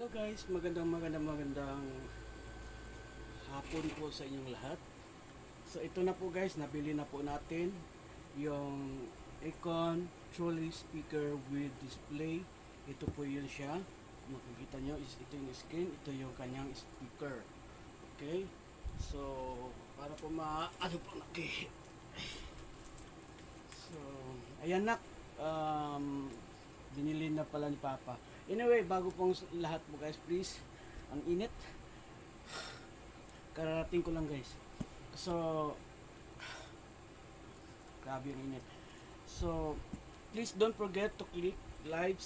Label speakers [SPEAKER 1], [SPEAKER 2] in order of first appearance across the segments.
[SPEAKER 1] Hello guys, magandang hapon po sa inyong lahat. So ito na po guys, nabili na po natin yung Icon Trolley Speaker with Display. Ito po yun siya. Makikita nyo, ito yung screen, ito yung kanyang speaker. Okay? So, para po ano po So, ayan na. Binili na pala ni Papa. Anyway, bago pong lahat po guys, please, ang init. Kararating ko lang guys. So, grabe yung init. So, please don't forget to click like,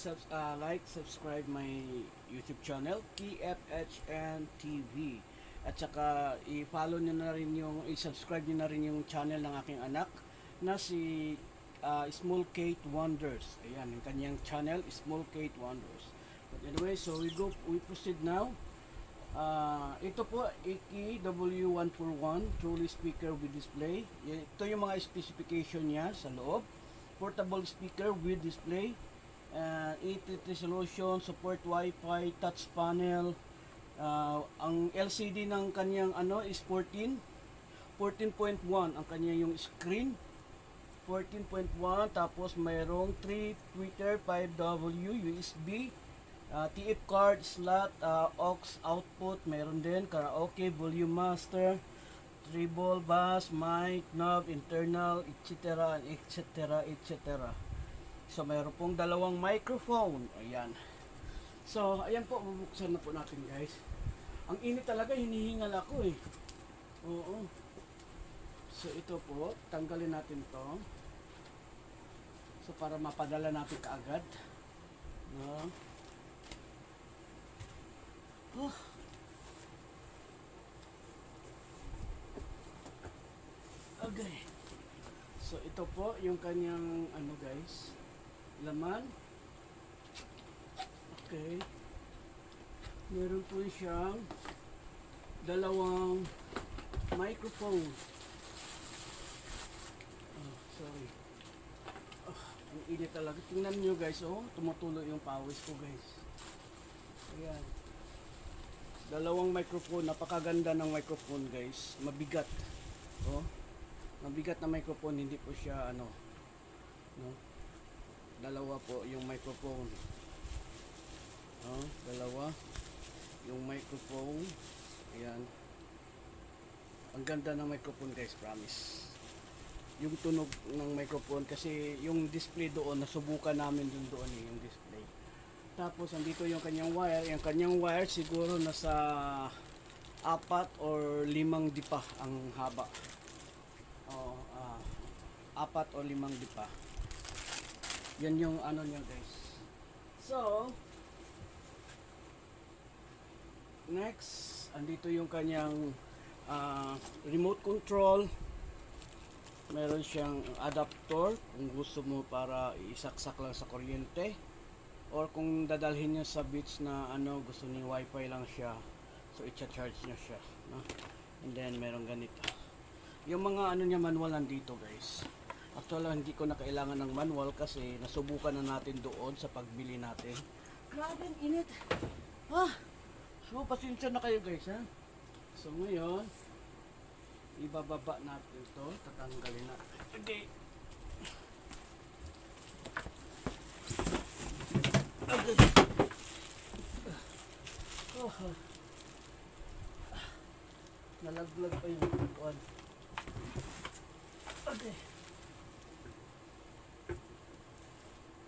[SPEAKER 1] subscribe my YouTube channel, KFHN TV. At saka, i-follow nyo na rin i-subscribe nyo na rin yung channel ng aking anak na si Small Kate Wonders. Ayan, yung kanyang channel, Small Kate Wonders. But anyway, so we proceed now. Ito po, AKW141 Trolley Speaker with Display. Ito yung mga specification niya sa loob. Portable speaker with display, 8 resolution, support Wi-Fi, touch panel. Ang LCD ng kanyang is 14.1 ang kanyang yung screen. 14.1, tapos mayroong 3 tweeter, 5W, USB, TF card, slot, aux output, mayroon din, karaoke, volume master, treble, bass, mic, knob, internal, etc., etc., etc. So mayroon pong dalawang microphone, ayan. So, ayan po, bubuksan na po natin guys. Ang init talaga, hinihingal ako eh. Oo. So ito po, tanggalin natin to. So para mapadala natin kaagad. No? Okay. So ito po yung kanyang guys, laman. Okay. Meron po siyang dalawang microphone. Sorry. Ang init talaga. Tingnan nyo guys, tumutulo yung pawis ko guys. Ayan. Dalawang microphone. Napakaganda ng microphone guys. Mabigat. Mabigat na microphone. Hindi po siya no? Dalawa po yung microphone. Dalawa yung microphone. Ayan. Ang ganda ng microphone guys, promise. Yung tunog ng microphone kasi yung display doon nasubukan namin doon yung display. Tapos andito yung kanyang wire. Yung kanyang wire siguro nasa 4 or 5 dipa ang haba. 4 or 5 dipa. Yan yung niya guys. So next, andito yung kanyang remote control. Meron siyang adapter kung gusto mo para isaksak lang sa kuryente, or kung dadalhin niya sa beach na gusto ni wifi lang siya, so i-charge niya siya, no? And then meron ganito yung mga niya, manual nandito guys. Actually hindi ko na kailangan ng manual kasi nasubukan na natin doon sa pagbili natin. Grabe ang init. So pasensya na kayo guys ha. So ngayon ibababa natin ito, tatanggalin natin. Okay. Nalaglag pa yung tuwan. Okay.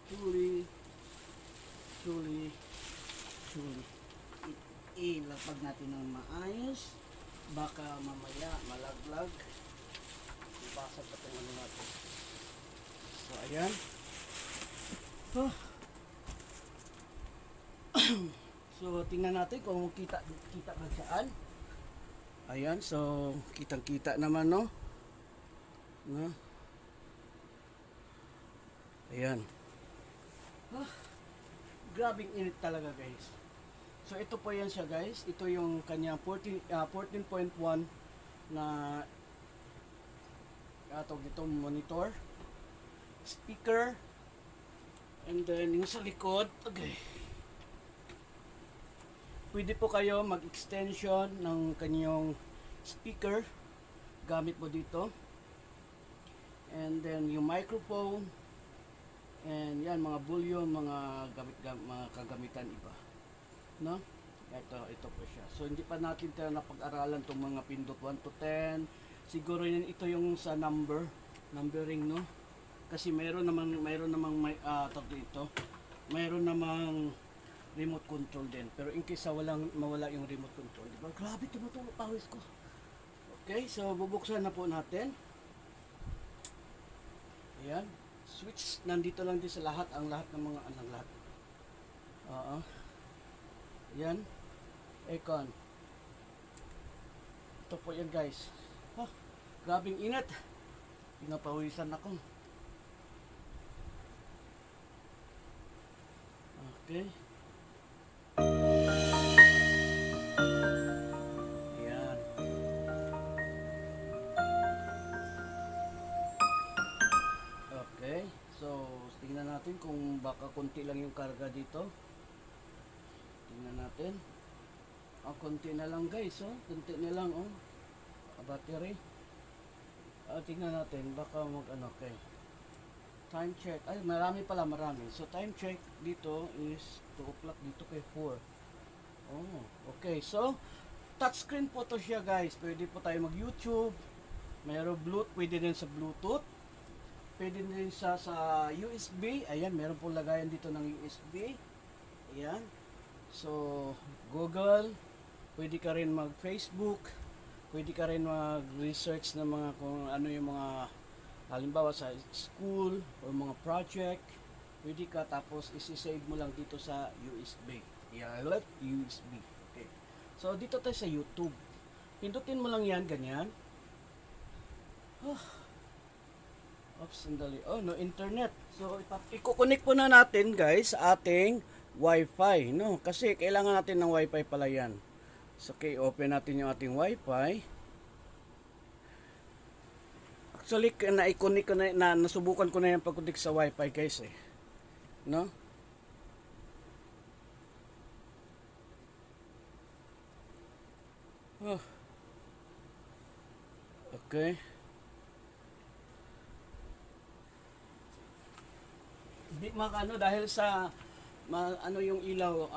[SPEAKER 1] Truly. Ilapag natin ng maayos. Baka mamaya malaglag. Ibasag pa itong natin. So ayan. So tingnan natin kung kita ba saan. Ayan, so kitang-kita naman no. Ayan. Grabing init talaga guys. So ito po yan siya guys. Ito yung kanyang 14.1 na dito monitor, speaker, and then yung sa likod. Okay. pwede po kayo mag-extension ng kanyang speaker gamit mo dito. And then yung microphone, and yan mga volume, mga mga kagamitan iba, no? Ito po siya. So hindi pa natin tayo napag-aralan tong mga pindot 1 to 10. Siguro yan, ito yung sa numbering, no? Kasi mayroon namang may dito. Mayroon namang remote control din. Pero in case mawala yung remote control, di ba? Grabe tumutulo pawis ko. Okay, so bubuksan na po natin. Ayan. Switch nandito lang din sa lahat ng mga lahat. Oo. Ayan. Aircon. Ito po yan, guys. Grabing init. Pinapawisan ako. Okay. Ayan. Okay. So, tingnan natin kung baka konti lang yung karga dito. Tingnan natin. Konti na lang, guys, oh. Konti na lang, oh. Battery. Tingnan natin, baka okay. Time check. Ay, marami. So, time check dito is 2 o'clock, dito kay 4. Oh, okay. So, touchscreen po to siya, guys. Pwede po tayo mag-YouTube. Mayroon Bluetooth, pwede din sa Bluetooth. Pwede din sa USB. Ayan, meron po lagayan dito ng USB. Ayan. So, Google. Pwede ka rin mag-Facebook. Pwede ka rin mag-research ng mga kung ano yung mga halimbawa sa school o mga project. Pwede ka, tapos isi-save mo lang dito sa USB. Yeah, USB. Okay. So, dito tayo sa YouTube. Pindutin mo lang yan, ganyan. Oops, sandali. Oh, no internet. So, i-connect po na natin, guys, sa ating Wi-Fi, no? Kasi kailangan natin ng Wi-Fi pala yan. So, okay, open natin yung ating Wi-Fi. Actually, na-connect ko na, nasubukan ko na yung pag-connect sa Wi-Fi, guys, eh. No? Oh. Okay. Di dahil sa ano yung ilaw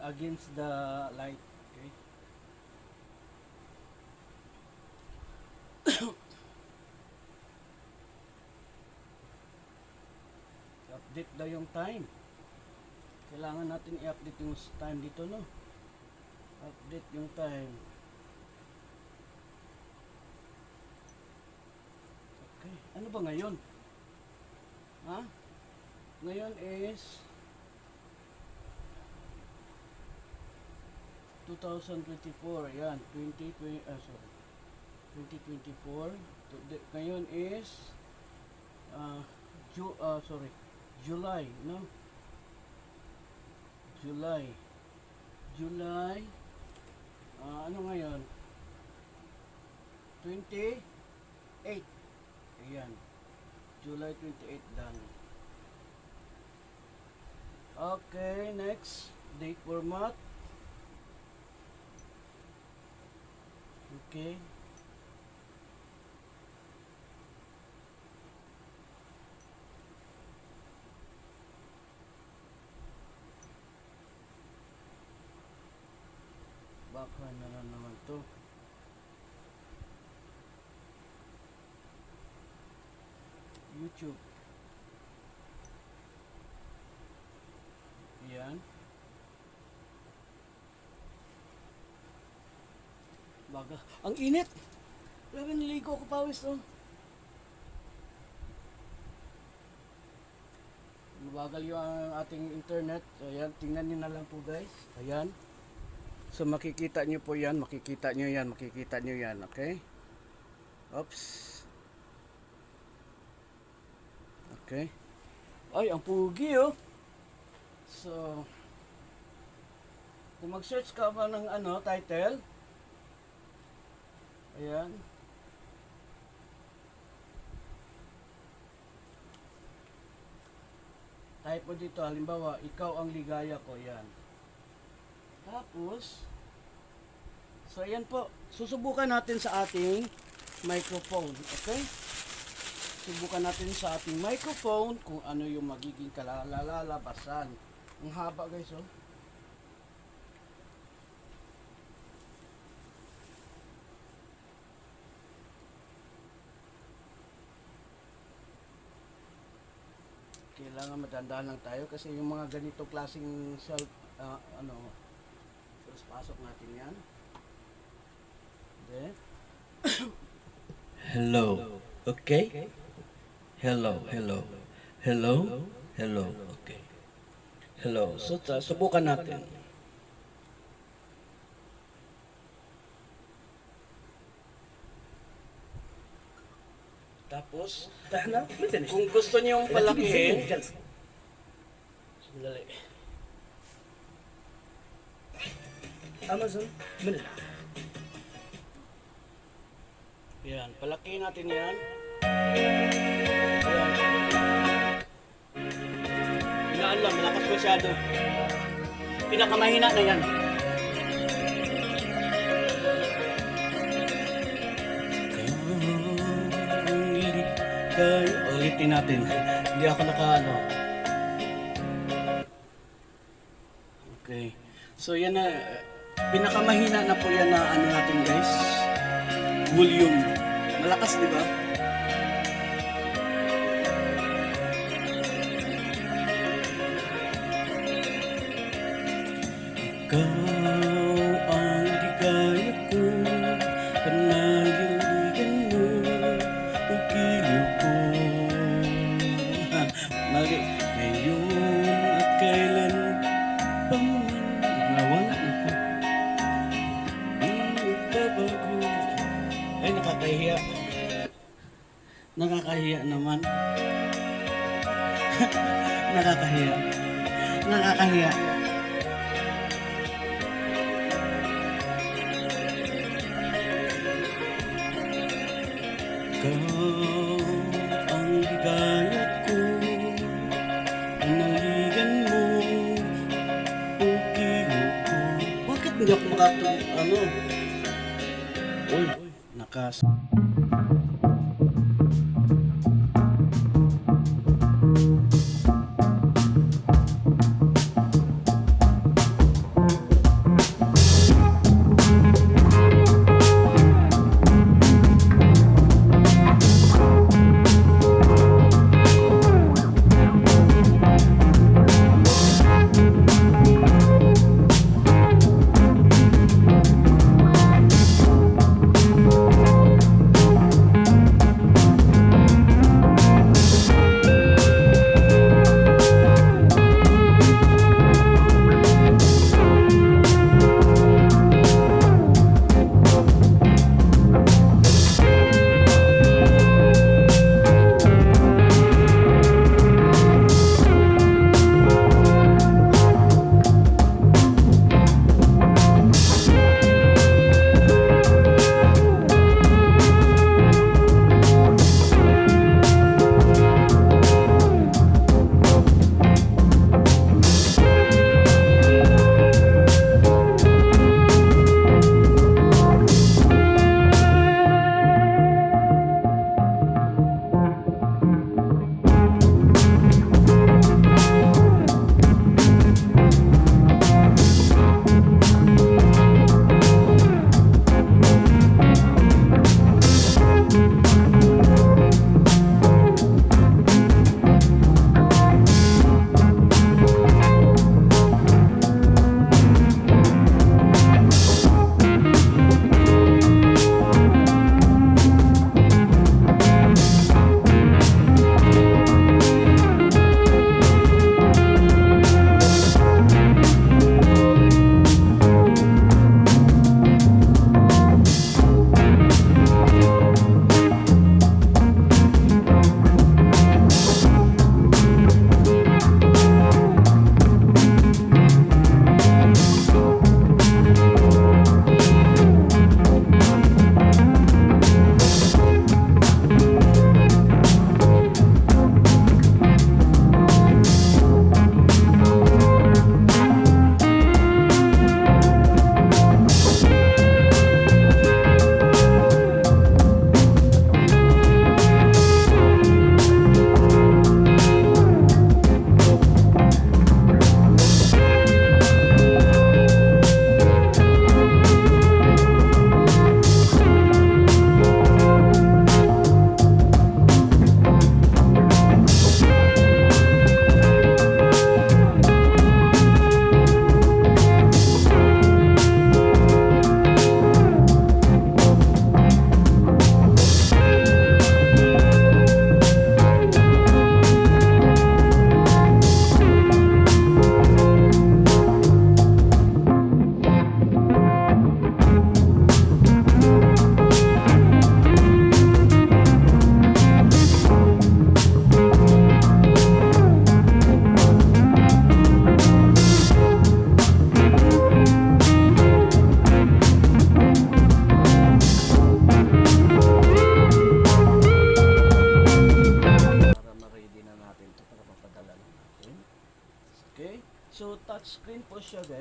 [SPEAKER 1] against the light. Okay. Update daw yung time. Kailangan natin i-update yung time dito, no? Update yung time. Okay. Ano ba ngayon? Ha? Ngayon is 2024. Yan, 2024. Ngayon is July, no? July. Ano ngayon? 28. Ayan. July 28 done. Okay, next. Date format. Okay. Baka na lang naman to. YouTube. Yan. Baga. Ang init! Grabe, niligo ko pawis, oh. Mabagal yung ating internet. So, ayan. Tingnan nyo na lang po, guys. Ayan. So, makikita nyo po yan. Makikita nyo yan. Okay? Oops. Okay. Ay, ang pugi, oh. So, kung mag-search ka ba ng title, ayan. Type mo dito, halimbawa, ikaw ang ligaya ko, yan. Tapos, so ayan po, susubukan natin sa ating microphone, okay? Subukan natin sa ating microphone kung ano yung magiging kalalalabasan. Ang haba guys, oh. Kailangan matandaan lang tayo kasi yung mga ganito klaseng terus pasok natin yan. Then,
[SPEAKER 2] Hello. Okay? Hello, hello. Hello? Hello. Okay. Hello.
[SPEAKER 1] so subukan natin. Tapos, kung gusto niyong palakihin, sandali.
[SPEAKER 2] Amazon. Minute.
[SPEAKER 1] Yan, palakihin natin yan. Yan. Hinaan lang, malakas masyado. Pinakamahina na yan. Ulitin natin. Hindi ako nakaano. Okay. So yan na, pinakamahina na po yan na ano natin guys. Volume. Malakas, di ba? Ikaw ang ligaya ko, panagiligan mo, ugiliw ko. Mali. Ngayon at kailan pa man nawala na ko. Babago. Ay, nakakahiya. Nakakahiya naman. Nakakahiya. Nakakahiya. Ikaw ang ligaya ko, panaligan mo, ugiliw ko. Bakit hindi ako Uy, nakas...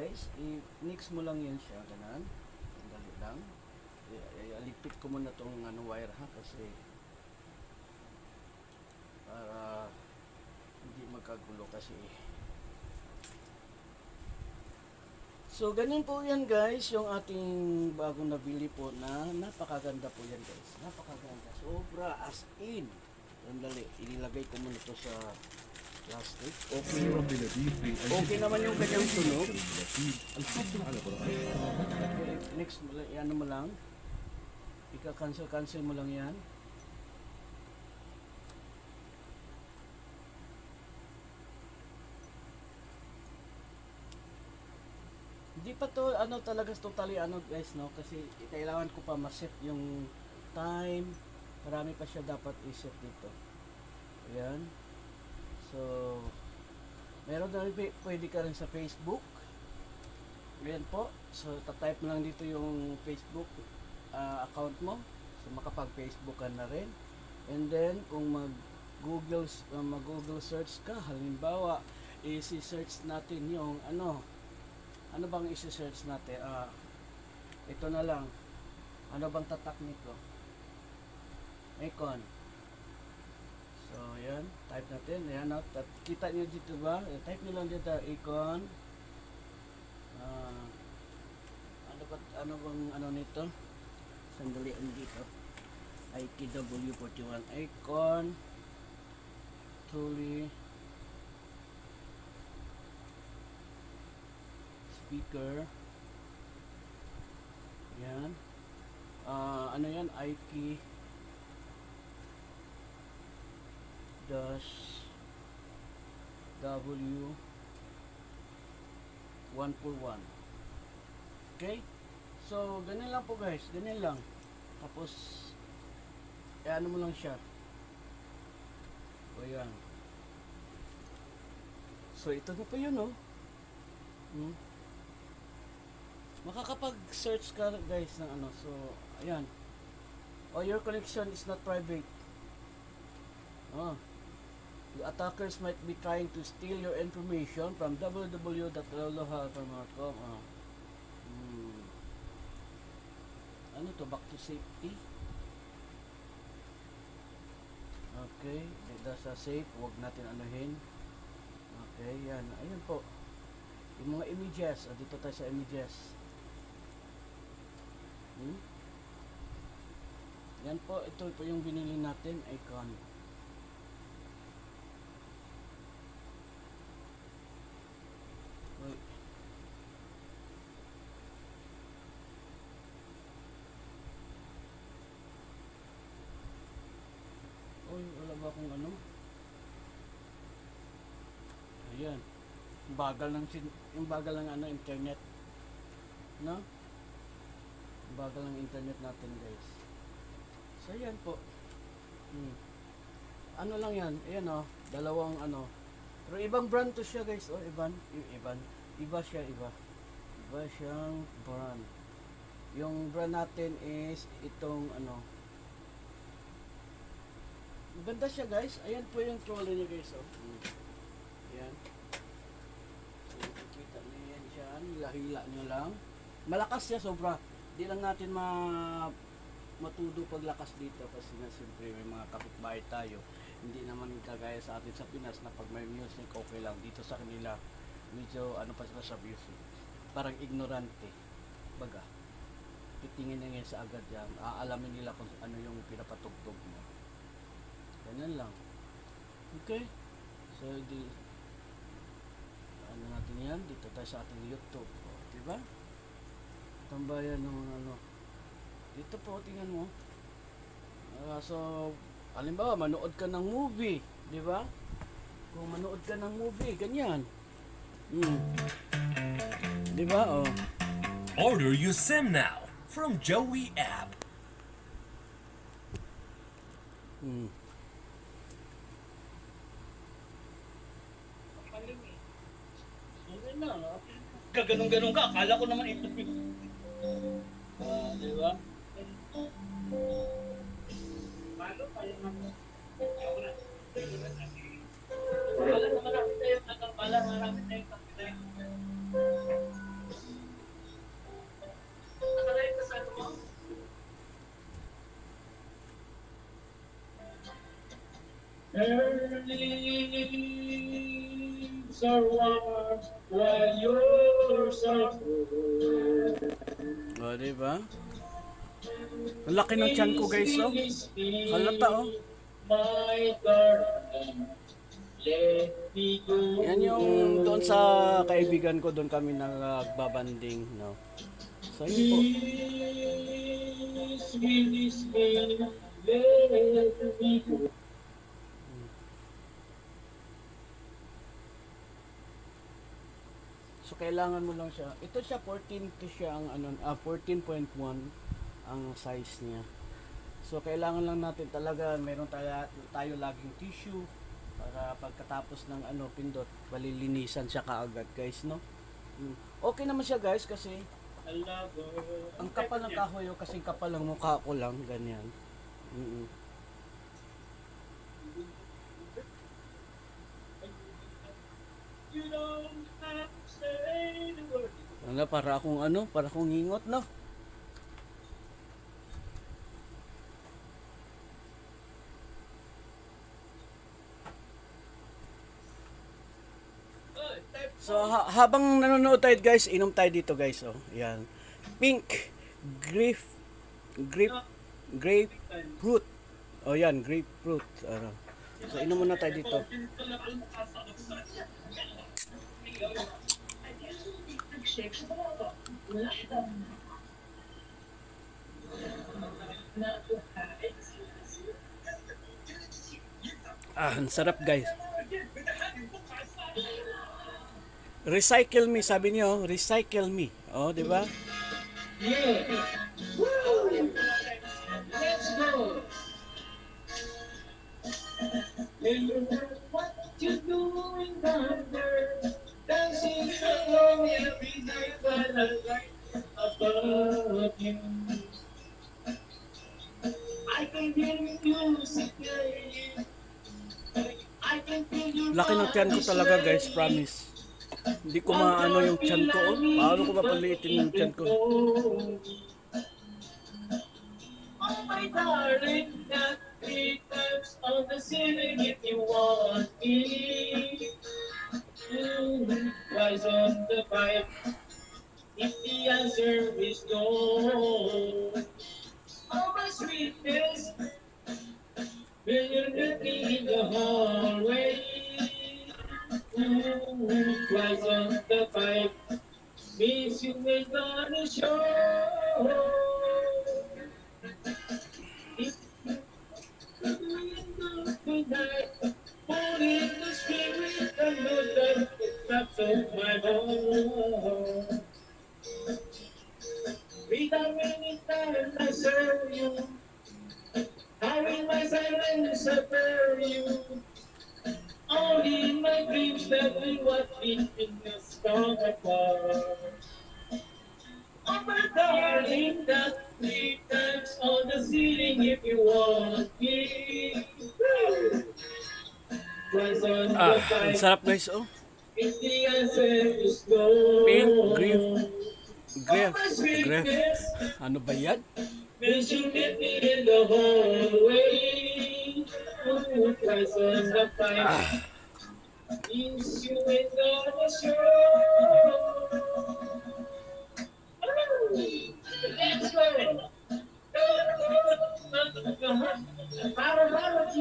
[SPEAKER 1] guys, i-mix mo lang yan siya, ganun. Sandali lang. Aligpit ko muna tong ano, wire ha, kasi para hindi magkagulo kasi. So, ganun po yan guys, yung ating bagong nabili po na napakaganda po yan guys. Napakaganda. Sobra, as in. Sandali, inilagay ko muna to sa plastic. Okay. Okay naman yung kanyang tunog. Okay, next, ano mo lang. Ika-cancel mo lang yan. Hindi pa to ano talaga totally ano guys no kasi kailangan ko pa ma-set yung time. Marami pa siya dapat i-set dito. Ayan. So meron na rin pwede ka rin sa Facebook. Ayan po. So ta-type mo lang dito yung Facebook account mo. So makapag-Facebook ka na rin. And then kung mag-Google search ka, halimbawa i-search natin yung ano bang isi-search natin? Ito na lang. Ano bang tatak nito? Icon. So, yan. Type natin. Ayan, kita nyo dito ba? Type nyo lang dito, icon. Ano bang ano nito? Sandali dito. IKW41 icon. Truly. Speaker. Yan. Ano yan? IK dash W 141. Okay? So, ganun lang po guys. Ganun lang. Tapos, ano mo lang siya. O yan. So, ito na po yun, oh. Makakapag-search ka guys ng ano. So, ayan. Oh, your connection is not private. Oh. The attackers might be trying to steal your information from www.lolohalfarm.com. Ano to? Back to safety. Okay. Dito sa safe. Huwag natin anuhin. Okay. Yan. Ayan po. Yung mga images. Dito tayo sa images. Yan po. Ito po yung binili natin. Icon. Uy, wala ba akong ano? Ayan. Yung bagal ng ano, internet. No? Yung bagal ng internet natin, guys. So, ayan po. Ano lang yan? Ayan o. Dalawang ano. Pero ibang brand to siya, guys. Iba siya, iba. Iba siyang brand. Yung brand natin is itong ano. Maganda siya guys. Ayan po yung trolley niya guys. Oh. Ayan. So makikita niyo yan siya. Hila-hila nyo lang. Malakas siya sobra. Di lang natin matudo paglakas dito kasi na siyempre may mga kapitbahay tayo. Hindi naman kagaya sa atin sa Pinas na pag may music okay lang. Dito sa kanila medyo ano pa sila sa music. Parang ignorante. Baga. Titingin na ngayon sa agad yan. Aalamin nila kung ano yung pinapatugtog mo. Ganyan lang. Okay. So, ano natin yan? Dito tayo sa ating YouTube. O, diba? Tambayan ng ano. Dito po, tingnan mo. So, halimbawa, manood ka ng movie. Diba? Kung manood ka ng movie, ganyan. Diba? O.
[SPEAKER 3] Order your SIM now from Joey app.
[SPEAKER 1] Gaganong-ganon ka, akala ko naman ito. Di ba? Wala naman natin tayo, pala marami tayong pagkitayin.
[SPEAKER 4] Her lips are warm while yours are cold.
[SPEAKER 1] O, diba? Ang laki ng tiyan ko, guys, oh. Halata, oh.
[SPEAKER 4] My darling, let me go.
[SPEAKER 1] Yan yung doon sa kaibigan ko, doon kami nagbabanding, no? So, yun po.
[SPEAKER 4] Please release me, let me go.
[SPEAKER 1] So, kailangan mo lang siya. Ito siya, 14 to siya ang 14.1 ang size niya. So, kailangan lang natin talaga, meron tayo laging tissue para pagkatapos ng pindot, balilinisan siya kaagad, guys, no? Okay naman siya, guys, kasi ang kapal ng kahoy, kasi kapal ng mukha ko lang, ganyan.
[SPEAKER 4] You don't have to say the word.
[SPEAKER 1] Para akong ngingot, no? So, habang nanonood tayo, guys, inom tayo dito, guys, oh. Yan. Pink grapefruit. Oh, yan, grapefruit. So, inom muna tayo dito. Ang sarap, guys. Recycle me, sabi niyo, recycle me. Oh, di ba?
[SPEAKER 4] Yeah. Woo! Let's go. And you know what you're doing down there, dancing along every night while I light above you. I can hear music playing. I can feel you.
[SPEAKER 1] Laki ng tiyan ko talaga, guys, promise. Hindi ko maano yung tiyan ko. Oh. Paano ko mapaliitin yung tiyan ko?
[SPEAKER 4] Oh my darling, that three times on the ceiling if you want me. Rise on the pipe if the answer is no. Oh my sweetness, will you meet me in the hallway? Rise on the pipe means you may gonna show. If tonight, pulling the spirit and the traps of my home. Without any time I serve you, I will my silence serve you. Only in my dreams that we watch between the storm apart. Oh my darling, that three times on the ceiling if you want me. Rise on the
[SPEAKER 1] Ang
[SPEAKER 4] pipe
[SPEAKER 1] sarap, guys, oh.
[SPEAKER 4] if the answer is no.
[SPEAKER 1] Pink
[SPEAKER 4] Oh
[SPEAKER 1] Grapefruit.
[SPEAKER 4] my sweetness,
[SPEAKER 1] Ano ba yan?
[SPEAKER 4] will you meet me in the hallway? Rise on the pipe. Is you ain't gonna show. Let's go. Para G.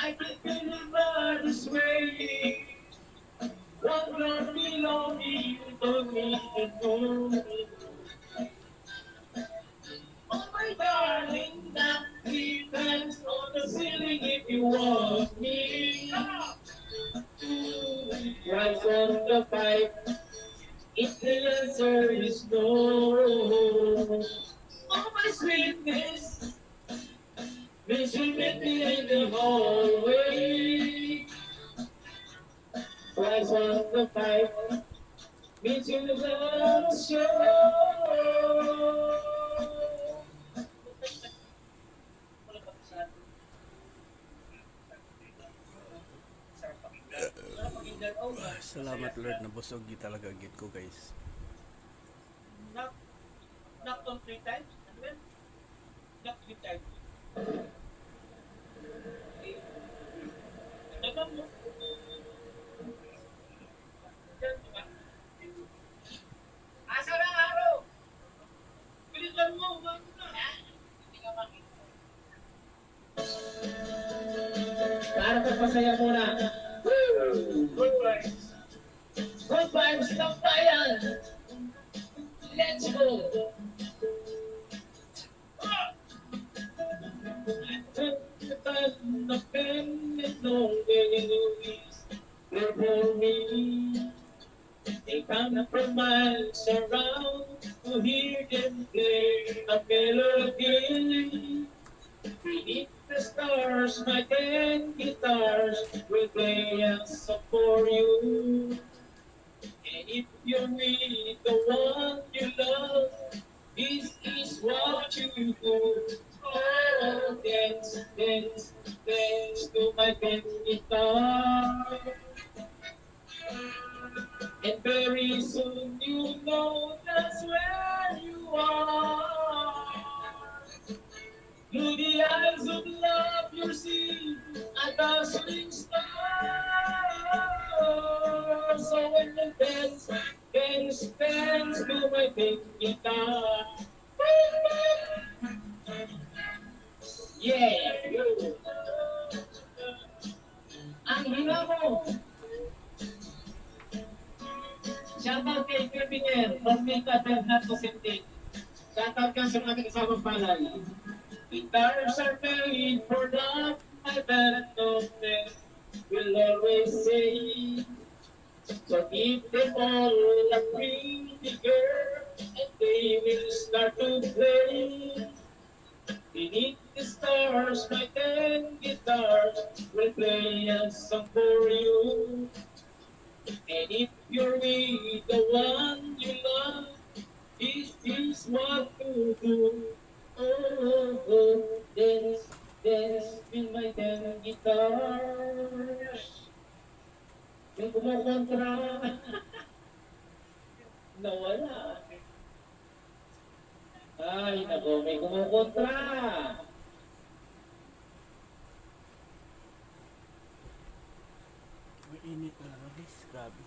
[SPEAKER 4] I can feel the blood is swaying. What don't belong to you don't need to know. Oh my darling, that three times on the ceiling if you want me. Rise on the pipe if the answer is no. Oh my sweetness, will you meet me in the hallway? Rise on the pipe, meet you in the show.
[SPEAKER 1] Salamat, Lord, na busog talaga git ko, guys.
[SPEAKER 4] Knock 3 times? Ano yan? Not 3 times. Ano mo? Yan, diba? Asa na araw? Bilisan mo, bago na. Hindi ka makita. Para pagpasaya muna. Good vibes. Good vibes lang tayo. Let's go. The pen is no for me. They come from miles around to hear them play a melody. Beneath the stars, my 10 guitars will play a song for you. And if you're with the one you love, this is what you do. Oh, dance, dance, dance to my 10 guitar. And very soon you know that's where you are. Through the eyes of love you see a dazzling star. So when you dance, dance, dance to my big guitar. Yeah! Ang hina mo! Shoutout kay Pepiner, from Mika Bernardo Sentin. Shoutout ka sa mga kasamang palay. Guitars are made for love, my Bernardo will always say. So give them all a pretty girl, and they will start to play. Beneath the stars, my 10 guitars will play a song for you. And if you're with the one you love, this is what to do. Oh, oh, dance, dance with my 10 guitars. Yung kumukontra, nawala. Ay, nako, may kumukontra.
[SPEAKER 1] Mainit na lang guys, grabe.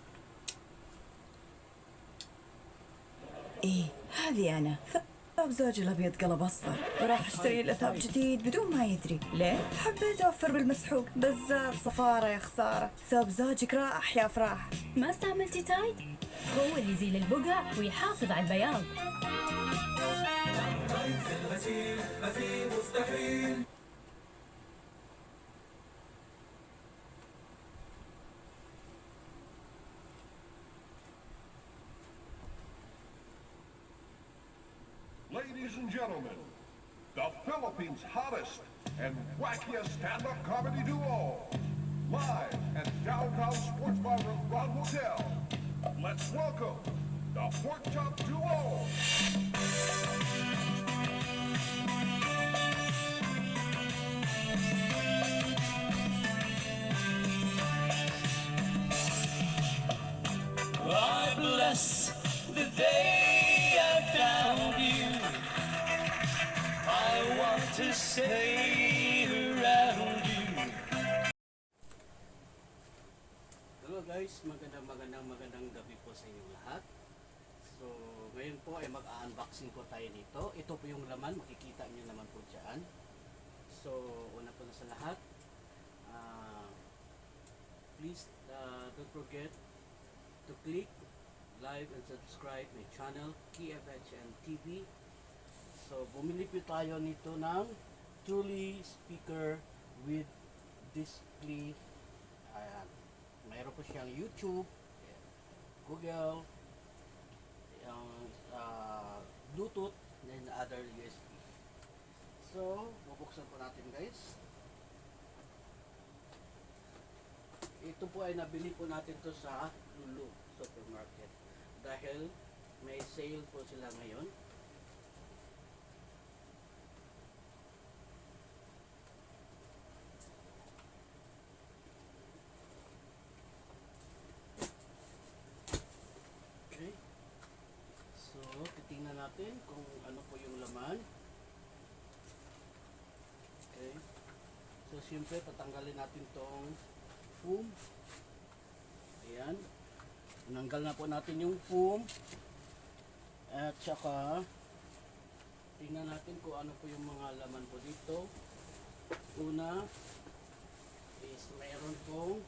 [SPEAKER 5] ايه هذه انا ثوب زوجي الابيض قلب اصفر وراح اشتري له ثوب جديد بدون ما يدري ليه حبيت اوفر بالمسحوق بزار صفاره يا خساره ثوب زوجك راح يا افراح
[SPEAKER 6] ما استعملتي تايد؟ هو اللي يزيل البقع ويحافظ على البياض.
[SPEAKER 7] Ladies and gentlemen, the Philippines' hottest and wackiest stand-up comedy duo, live at Downtown Sports Bar Grand Hotel. Let's welcome the Pork Chop Duo.
[SPEAKER 8] I bless the day I found you. I want to stay around you.
[SPEAKER 1] Hello guys, magandang gabi po sa inyong lahat. So, ngayon po ay mag-unboxing po tayo nito. Ito po yung laman, makikita niyo naman po dyan. So, una po na sa lahat, please don't forget to click like and subscribe my channel, KFHN TV. So, bumili po tayo nito ng Truly speaker with display. Ayan. Mayroon po siyang YouTube, Google, Bluetooth, and other USB. So, bubuksan po natin guys. Ito po ay nabili po natin to sa Lulu Supermarket dahil may sale po sila ngayon. Okay. So, titingnan natin kung ano po yung laman. Okay. So, siyempre, tatanggalin natin tong foam. Ayan. Tinanggal na po natin yung foam. At saka, tingnan natin kung ano po yung mga laman po dito. Una, is mayroon pong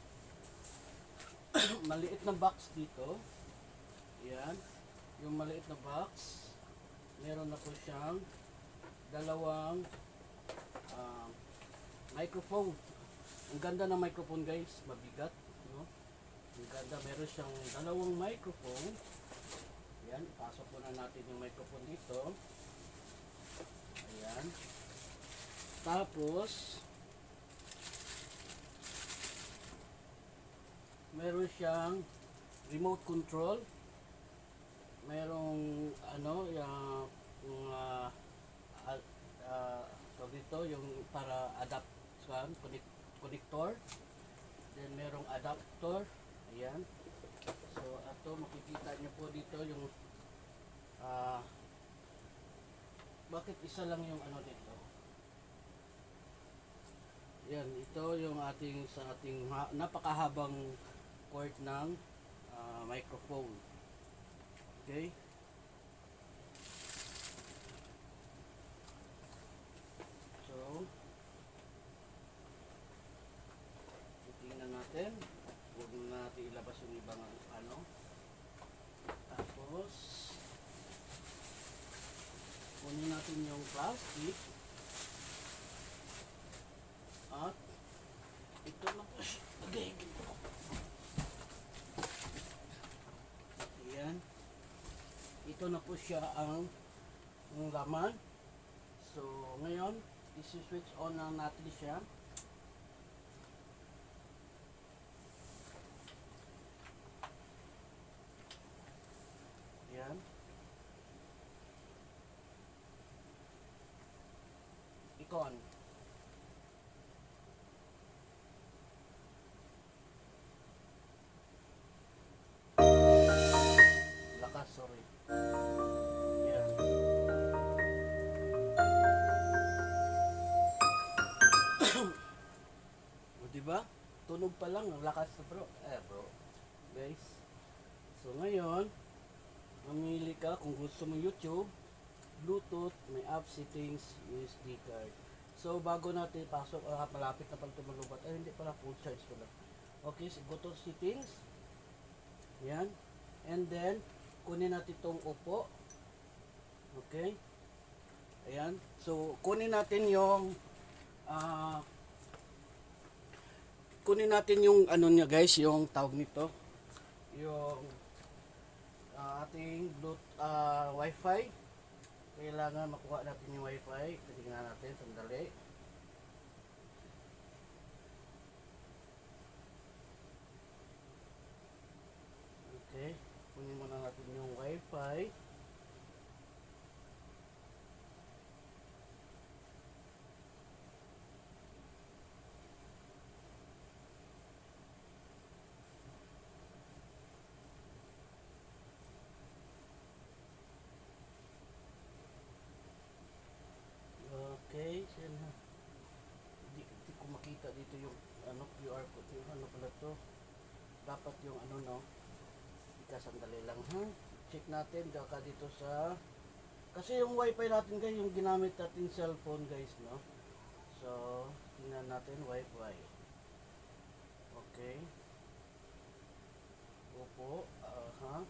[SPEAKER 1] maliit na box dito. Ayan. Yung maliit na box, meron na po siyang dalawang microphone. Ang ganda ng microphone guys, mabigat, no? Ang ganda, meron siyang dalawang microphone. Ayan, pasok po na natin yung microphone dito. Ayan. Tapos, meron siyang remote control. Merong ano, yung dito, yung para adapt connector. Then merong adapter. Ayan. So ato makikita niyo po dito yung bakit isa lang yung ano dito. Yan, ito yung ating sa ating napakahabang cord ng microphone. Okay? So, titingnan natin. Huwag na natin ilabas yung ibang ano. Tapos, kunin natin yung plastic. At, ito na po siya. Okay. Ayan. Ito na po siya ang laman. So, ngayon, isi-switch on na natin siya. Ayan. Icon. Lakas, sorry. Ayan. O, diba? Tunog pa lang, ang lakas na bro. Bro. Guys. So, ngayon, mamili ka kung gusto mo YouTube, Bluetooth, may app settings, USB card. So, bago natin pasok, malapit na pang tumalubat. Ay, hindi pala, full charge pala. Okay, so go to settings. Yan. And then, kunin natin itong upo. Okay. Ayan. So, kunin natin yung ano niya guys, yung tawag nito. Yung ating Wi-Fi. Kailangan makuha natin yung Wi-Fi. Tingnan natin, sandali. Okay, kunin muna natin yung Wi-Fi. Okay, siya na. Hindi ko makita dito yung ano, QR code. Yung ano pala to. Dapat yung ano, no. Sandali lang ha. Check natin ka dito sa kasi yung wifi natin guys, yung ginamit natin cellphone guys, no. So, tingnan natin wifi. Okay. Opo, ha.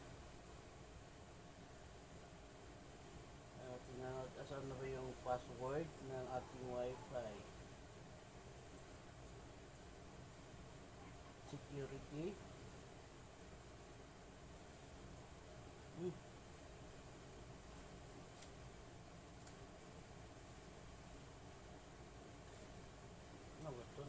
[SPEAKER 1] Tingnan natin asan na ba yung password ng ating wifi. Security. Ano ba ito?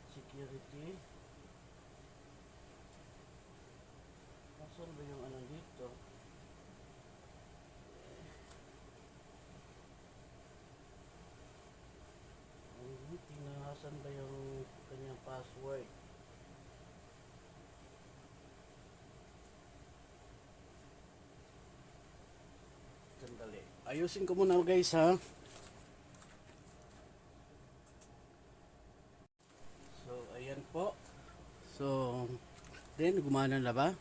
[SPEAKER 1] Security. Asan ba yung ano dito? ayusin ko muna guys ha. So ayan po. So then gumana na ba?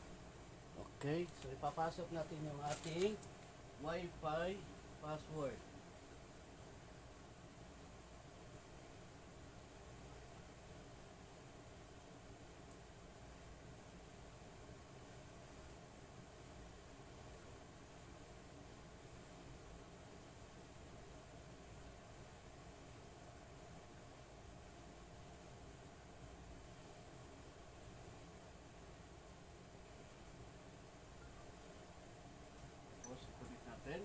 [SPEAKER 1] Okay, so ipapasok natin yung ating Wi-Fi password. Tapos i-connect natin.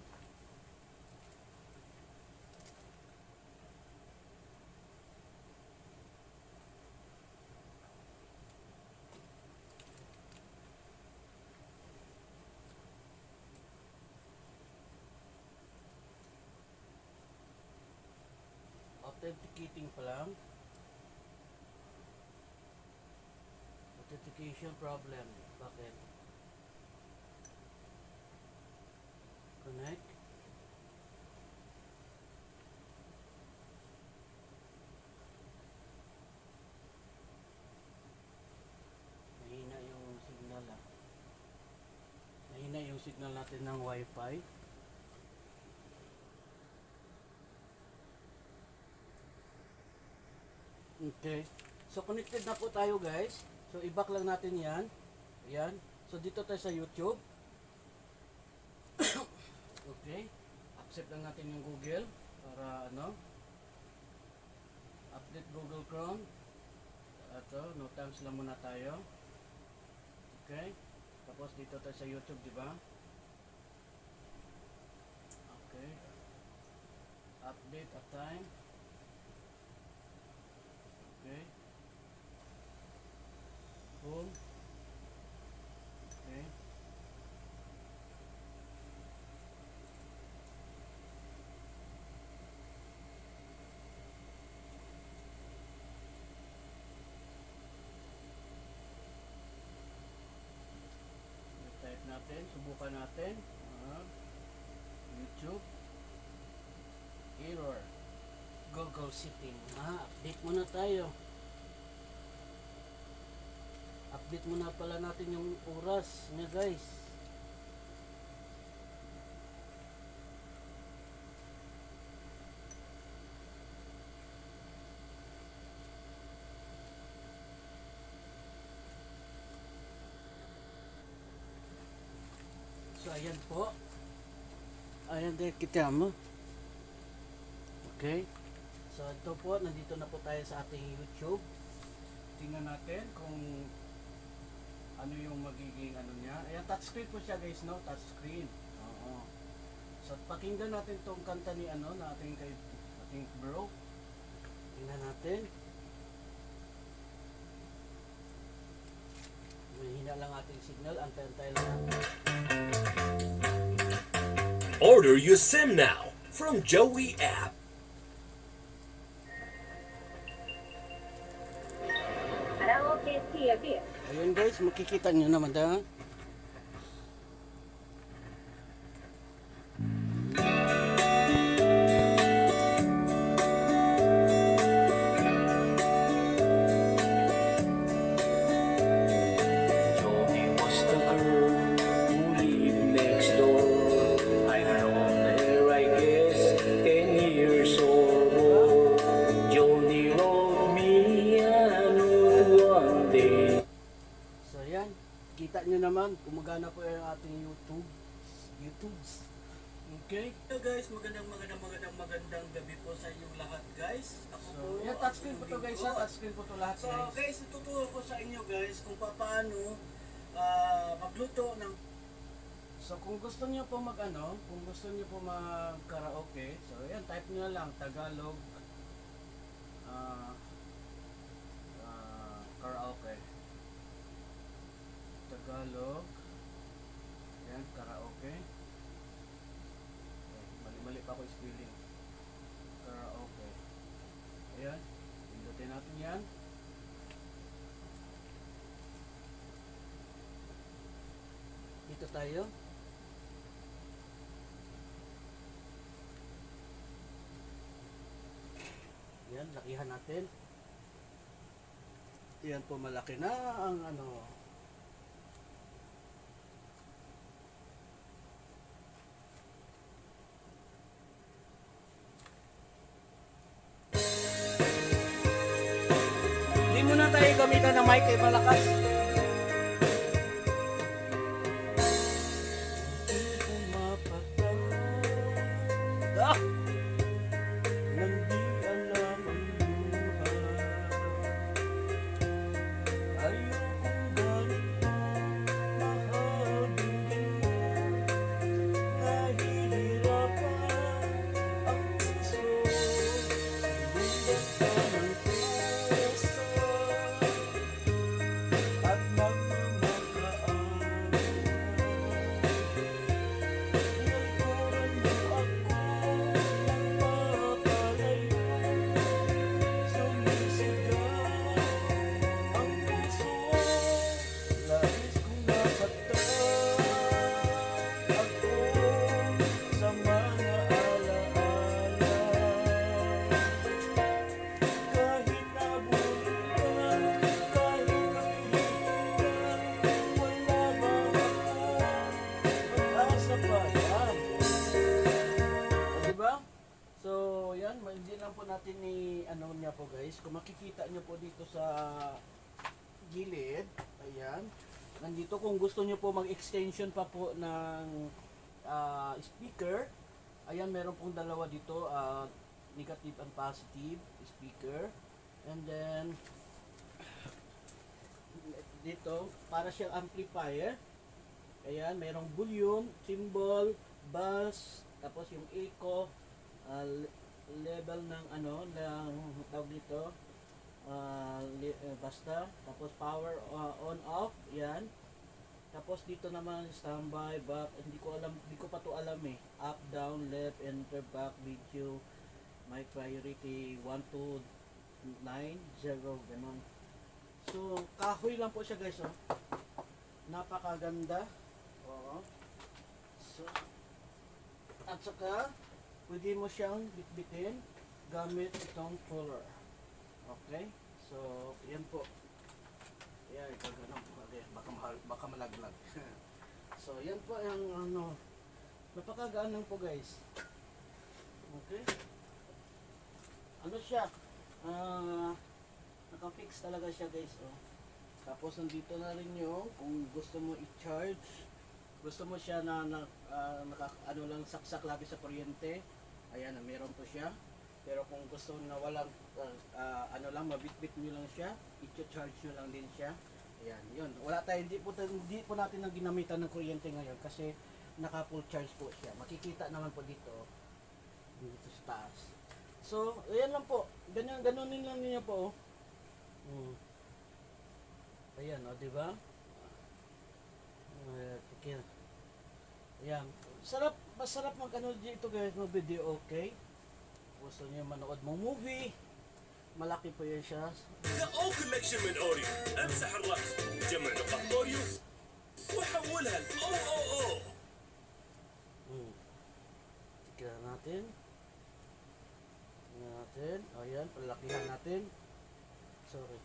[SPEAKER 1] Authenticating pa lang. Authentication problem. Bakit? Connect. Mahina yung signal ah. Mahina yung signal natin ng Wi-Fi. Okay. So connected na po tayo guys. So i-back lang natin 'yan. Ayan. So dito tayo sa YouTube. Okay. Accept lang natin yung Google para ano? Update Google Chrome. Ito, no thanks lang muna tayo. Okay. Tapos dito tayo sa YouTube, di ba? Okay. Update at time. Okay. Home. Okay. Type natin, subukan natin. YouTube. Error. Google setting. Update muna tayo. Update muna pala natin yung oras niya guys. So ayan po. Ayan din kita mo. Okay. So ito po, nandito na po tayo sa ating YouTube. Tingnan natin kung ano yung magiging ano niya. Ayan, touchscreen po siya guys, no? Touchscreen. Oo. So pakinggan natin tong kanta ni ano, na ating bro. Tingnan natin. Mahina lang ating signal, antay-antay lang natin.
[SPEAKER 3] Order your SIM now from Joey app.
[SPEAKER 1] Ayun guys, makikita nyo naman da.
[SPEAKER 8] Jody was the girl who lived next door. I found her, I guess, 10 years old. Jody wrote me a note one day.
[SPEAKER 1] So yan, kita nyo naman, gumagana po yung ating YouTubes. Okay?
[SPEAKER 2] Hello guys, magandang gabi po sa inyong lahat guys. Ako
[SPEAKER 1] So,
[SPEAKER 2] po,
[SPEAKER 1] yan, touchscreen po to
[SPEAKER 2] ang
[SPEAKER 1] guys,
[SPEAKER 2] lingkod.
[SPEAKER 1] touchscreen po to lahat
[SPEAKER 2] So
[SPEAKER 1] guys.
[SPEAKER 2] guys, ituturo ko sa inyo guys kung paano magluto ng
[SPEAKER 1] So kung gusto niyo po kung gusto niyo po mag-karaoke, so yan, type niyo na lang Tagalog karaoke. Tagalog. Yan, karaoke. Mali pa ako spelling. Karaoke. Ayan, pindutin natin yan. Dito tayo. Ayan, lakihan natin. Ayan po, malaki na ang ano. Hindi muna tayo gamitan ng mic kay malakas. Ah! Nang di alam ang buhay. Ayokong ganito, mahal din nahihirapan ang puso. Sinulat ka ng puso at magmamakaan. Nalikuran mo ako ng papalayo. Sumisigaw ang puso. Labis kong nasaktan ako sa mga alaala. Kahit nabulitan, kahit napilitan, wala ba akong pag-asa pa yan? O, diba? So, yan, hindi lang po natin ni ano niya po guys. Kung makikita nyo po dito sa gilid, ayan, nandito kung gusto nyo po mag-extension pa po ng speaker, ayan, meron pong dalawa dito, negative and positive speaker. And then, dito, para siyang amplifier. Ayan, merong volume, cymbal, bass, tapos yung echo, level ng ano, ng tawag dito, basta, tapos power on off, yan. Tapos dito naman standby, back, hindi ko pa to alam eh. Up, down, left, enter, back, video, my priority 1 to 9, 0, ganun. So, kahoy lang po siya guys, oh. Napakaganda. Oo. So, at saka, pwede mo siyang bitbitin gamit itong puller. Okay? So, yan po. Ayan, kagano'n po. Baka malaglag. So, yan po ang ano. Napakagaan lang po guys. Okay? Ano siya? Naka-fix talaga siya guys. Oh. Tapos, nandito na rin yung kung gusto mo i-charge. Gusto mo siya na ano lang saksak lagi sa kuryente. Ayan, meron po siya. Pero kung gusto na walang ano lang, mabitbit nyo lang siya, i-charge nyo lang din siya. Ayan, yun. Wala tayo, hindi po natin ang ginamitan ng kuryente ngayon kasi naka full charge po siya. Makikita naman po dito sa taas. So, ayan lang po. Ganunin lang niya po. Ayan, o, diba? Okay. Ayan. Masarap mag-ano dito guys, mag video, okay? Gusto niyo manood mong movie, malaki po yan siya.
[SPEAKER 3] The O Collection من أوريو. امسح الرأس جمع نقاط أوريو وحولها لأو.
[SPEAKER 1] Tignan natin. Ayan, palakihan natin. Sorry.